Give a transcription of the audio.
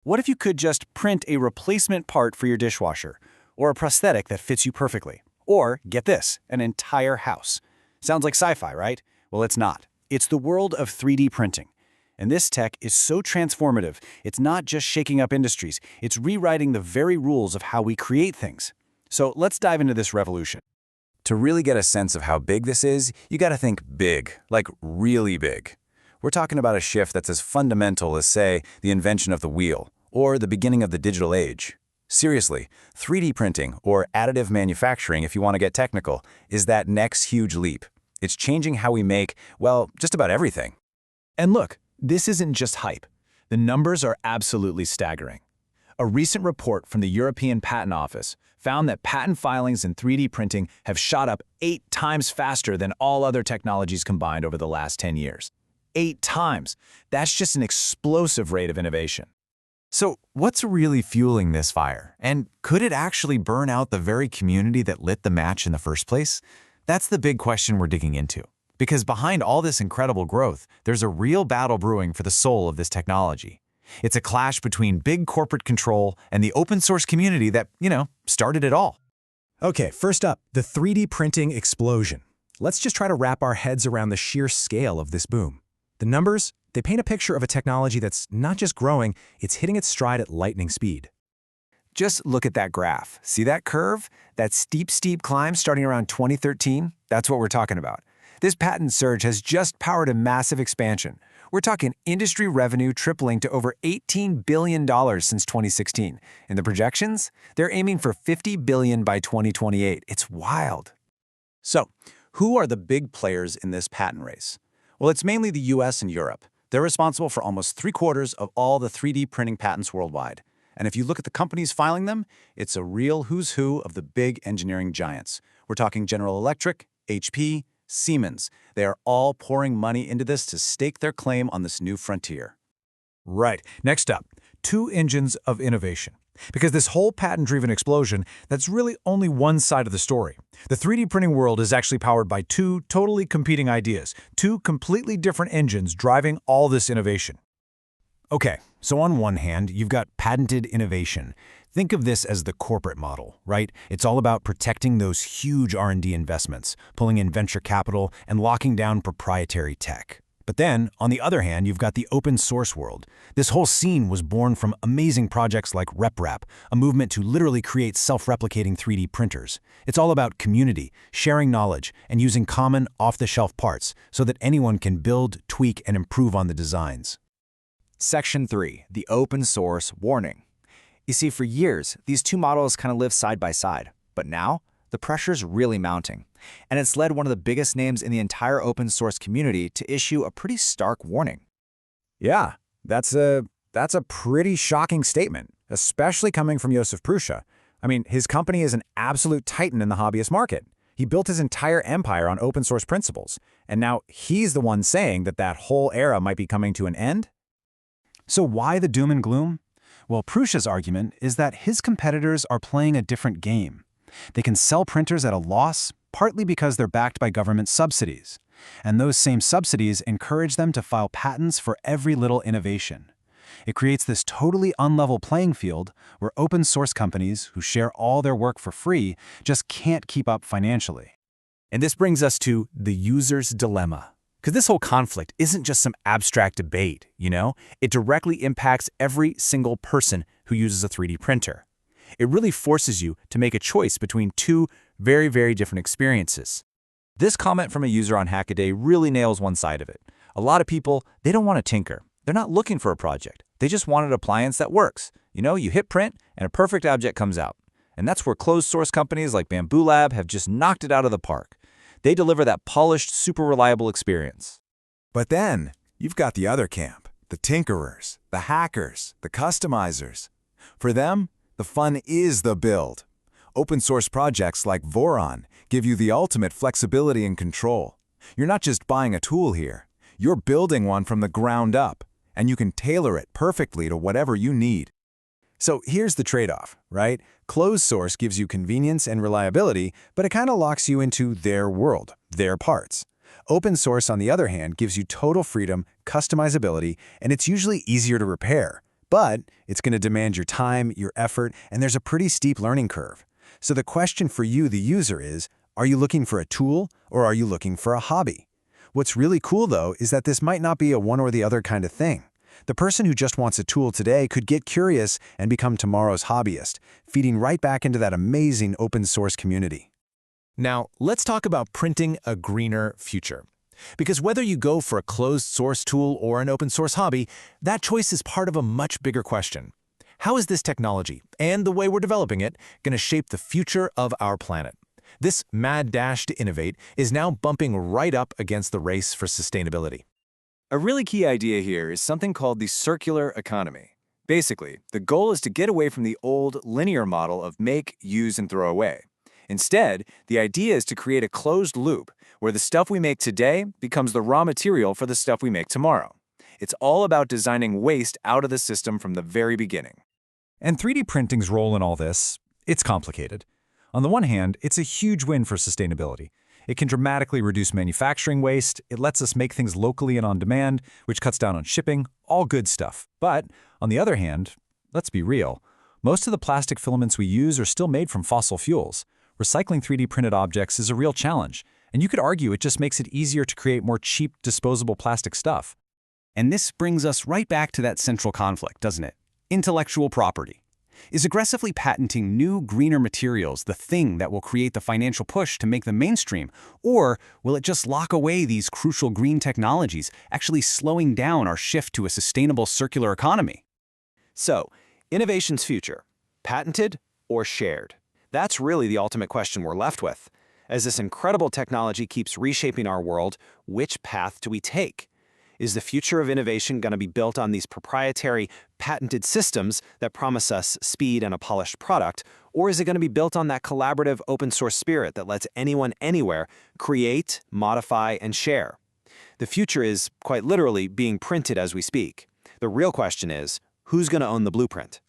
What if you could just print a replacement part for your dishwasher, or a prosthetic that fits you perfectly? Or, get this, an entire house. Sounds like sci-fi, right? Well, it's not. It's the world of 3D printing. And this tech is so transformative, it's not just shaking up industries, it's rewriting the very rules of how we create things. So let's dive into this revolution. To really get a sense of how big this is, you gotta think big, like really big. We're talking about a shift that's as fundamental as, say, the invention of the wheel, or the beginning of the digital age. Seriously, 3D printing, or additive manufacturing if you want to get technical, is that next huge leap. It's changing how we make, well, just about everything. And look, this isn't just hype. The numbers are absolutely staggering. A recent report from the European Patent Office found that patent filings in 3D printing have shot up 8 times faster than all other technologies combined over the last 10 years. 8 times! That's just an explosive rate of innovation. So, what's really fueling this fire? And could it actually burn out the very community that lit the match in the first place? That's the big question we're digging into. Because behind all this incredible growth, there's a real battle brewing for the soul of this technology. It's a clash between big corporate control and the open source community that, started it all. Okay, first up, the 3D printing explosion. Let's just try to wrap our heads around the sheer scale of this boom. The numbers, they paint a picture of a technology that's not just growing, it's hitting its stride at lightning speed. Just look at that graph. See that curve? That steep climb starting around 2013? That's what we're talking about. This patent surge has just powered a massive expansion. We're talking industry revenue tripling to over $18 billion since 2016. And the projections? They're aiming for $50 billion by 2028. It's wild. So, who are the big players in this patent race? Well, it's mainly the US and Europe. They're responsible for almost 3/4 of all the 3D printing patents worldwide. And if you look at the companies filing them, it's a real who's who of the big engineering giants. We're talking General Electric, HP, Siemens. They are all pouring money into this to stake their claim on this new frontier. Right. Next up, 2 engines of innovation. Because this whole patent-driven explosion, that's really only one side of the story. The 3D printing world is actually powered by 2 totally competing ideas, 2 completely different engines driving all this innovation. Okay, so on one hand, you've got patented innovation. Think of this as the corporate model, right? It's all about protecting those huge R&D investments, pulling in venture capital, and locking down proprietary tech. But then, on the other hand, you've got the open source world. This whole scene was born from amazing projects like RepRap, a movement to literally create self-replicating 3D printers. It's all about community, sharing knowledge, and using common, off-the-shelf parts so that anyone can build, tweak, and improve on the designs. Section 3, the open source warning. You see, for years, these 2 models kind of lived side by side. But now, the pressure's really mounting. And it's led one of the biggest names in the entire open source community to issue a pretty stark warning. Yeah, that's a pretty shocking statement, especially coming from Josef Prussia. I mean, his company is an absolute titan in the hobbyist market. He built his entire empire on open source principles. And now he's the one saying that whole era might be coming to an end? So why the doom and gloom? Well, Prussia's argument is that his competitors are playing a different game. They can sell printers at a loss, partly because they're backed by government subsidies. And those same subsidies encourage them to file patents for every little innovation. It creates this totally unlevel playing field where open source companies who share all their work for free just can't keep up financially. And this brings us to the user's dilemma. Because this whole conflict isn't just some abstract debate, It directly impacts every single person who uses a 3D printer. It really forces you to make a choice between 2 very, very different experiences. This comment from a user on Hackaday really nails one side of it. A lot of people, they don't want to tinker. They're not looking for a project. They just want an appliance that works. You hit print and a perfect object comes out. And that's where closed source companies like Bamboo Lab have just knocked it out of the park. They deliver that polished, super reliable experience. But then, you've got the other camp, the tinkerers, the hackers, the customizers. For them, the fun is the build. Open source projects like Voron give you the ultimate flexibility and control. You're not just buying a tool here. You're building one from the ground up, and you can tailor it perfectly to whatever you need. So here's the trade-off, right? Closed source gives you convenience and reliability, but it kind of locks you into their world, their parts. Open source, on the other hand, gives you total freedom, customizability, and it's usually easier to repair. But it's going to demand your time, your effort, and there's a pretty steep learning curve. So the question for you, the user, is, are you looking for a tool or are you looking for a hobby? What's really cool, though, is that this might not be a one or the other kind of thing. The person who just wants a tool today could get curious and become tomorrow's hobbyist, feeding right back into that amazing open source community. Now, let's talk about printing a greener future. Because whether you go for a closed source tool or an open source hobby, that choice is part of a much bigger question. How is this technology, and the way we're developing it, going to shape the future of our planet? This mad dash to innovate is now bumping right up against the race for sustainability. A really key idea here is something called the circular economy. Basically, the goal is to get away from the old linear model of make, use, and throw away. Instead, the idea is to create a closed loop where the stuff we make today becomes the raw material for the stuff we make tomorrow. It's all about designing waste out of the system from the very beginning. And 3D printing's role in all this, it's complicated. On the one hand, it's a huge win for sustainability. It can dramatically reduce manufacturing waste, it lets us make things locally and on demand, which cuts down on shipping, all good stuff. But, on the other hand, let's be real, most of the plastic filaments we use are still made from fossil fuels. Recycling 3D printed objects is a real challenge, and you could argue it just makes it easier to create more cheap, disposable plastic stuff. And this brings us right back to that central conflict, doesn't it? Intellectual property. Is aggressively patenting new, greener materials the thing that will create the financial push to make them mainstream? Or will it just lock away these crucial green technologies, actually slowing down our shift to a sustainable circular economy? So, innovation's future, patented or shared? That's really the ultimate question we're left with. As this incredible technology keeps reshaping our world, which path do we take? Is the future of innovation going to be built on these proprietary, patented systems that promise us speed and a polished product, or is it going to be built on that collaborative open source spirit that lets anyone anywhere create, modify, and share? The future is, quite literally, being printed as we speak. The real question is, who's going to own the blueprint?